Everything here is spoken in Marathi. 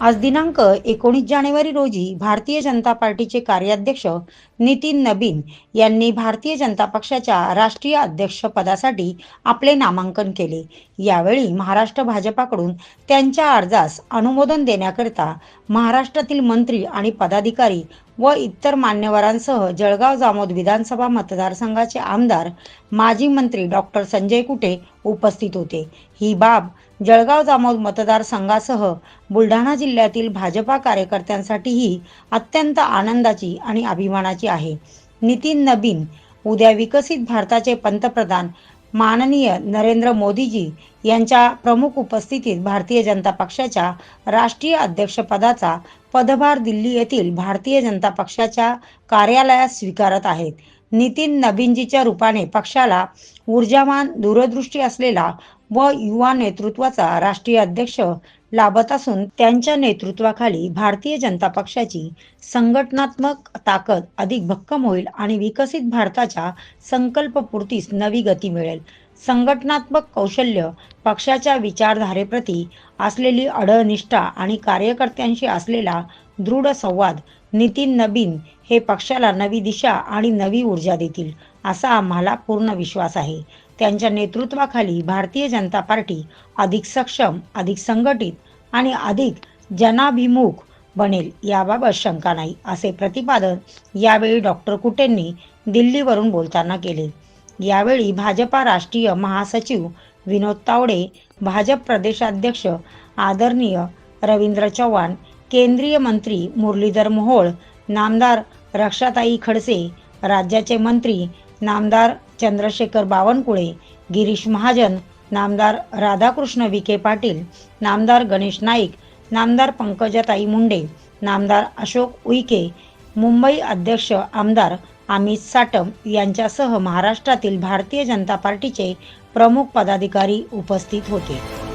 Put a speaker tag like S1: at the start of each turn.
S1: आज दिनांक 19 जानेवारी रोजी भारतीय जनता पार्टीचे कार्याध्यक्ष नितीन नबीन यांनी भारतीय जनता पक्षाच्या राष्ट्रीय अध्यक्षपदासाठी आपले नामांकन केले। यावेळी महाराष्ट्र भाजपाकडून त्यांच्या अर्जास अनुमोदन देण्याकरिता महाराष्ट्रातील मंत्री आणि पदाधिकारी व इतर मान्यवरांसह जळगाव जामोद विधानसभा मतदारसंघाचे आमदार माजी मंत्री डॉक्टर संजय कुटे उपस्थित होते। ही बाब जळगाव जामोद मतदारसंघासह बुलढाणा जिल्ह्यातील भाजपा कार्यकर्त्यांसाठीही अत्यंत आनंदाची आणि अभिमानाची आहे। नितीन नबीन उद्या विकसित भारताचे पंतप्रधान माननीय नरेंद्र मोदीजी यांच्या प्रमुख उपस्थितीत भारतीय जनता पक्षाच्या राष्ट्रीय अध्यक्षपदाचा पदभार दिल्ली येथील भारतीय जनता पक्षाच्या कार्यालयात स्वीकारत आहेत। नितीन नबीनजीच्या रूपाने पक्षाला ऊर्जावान, दूरदृष्टी असलेला व युवा नेतृत्वाचा राष्ट्रीय अध्यक्ष लाभत असून त्यांच्या नेतृत्वाखाली भारतीय जनता पक्षाची संघटनात्मक ताकद अधिक भक्कम होईल आणि विकसित भारताच्या संकल्पपूर्तीस नवी गती मिळेल। संघटनात्मक कौशल्य, पक्षाच्या विचारधारेप्रती असलेली अढळ निष्ठा आणि कार्यकर्त्यांशी असलेला दृढ संवाद नितीन नबीन हे पक्षाला नवी दिशा आणि नवी ऊर्जा देतील असा आम्हाला पूर्ण विश्वास आहे। त्यांच्या नेतृत्वाखाली भारतीय जनता पार्टी अधिक सक्षम, अधिक संघटित आणि अधिक जनाभिमुख बनेल याबाबत शंका नाही, असे प्रतिपादन यावेळी डॉक्टर कुटेंनी दिल्लीवरून बोलताना केले। यावेळी भाजपा राष्ट्रीय महासचिव विनोद तावडे, भाजप प्रदेशाध्यक्ष आदरणीय रवींद्र चव्हाण, केंद्रीय मंत्री मुरलीधर मोहोळ, नामदार रक्षाताई खडसे, राज्याचे मंत्री नामदार चंद्रशेखर बावनकुळे, गिरीश महाजन, नामदार राधाकृष्ण विखे पाटील, नामदार गणेश नाईक, नामदार पंकजाताई मुंडे, नामदार अशोक उईके, मुंबई अध्यक्ष आमदार अमित साटम यांच्यासह महाराष्ट्रातील भारतीय जनता पार्टीचे प्रमुख पदाधिकारी उपस्थित होते।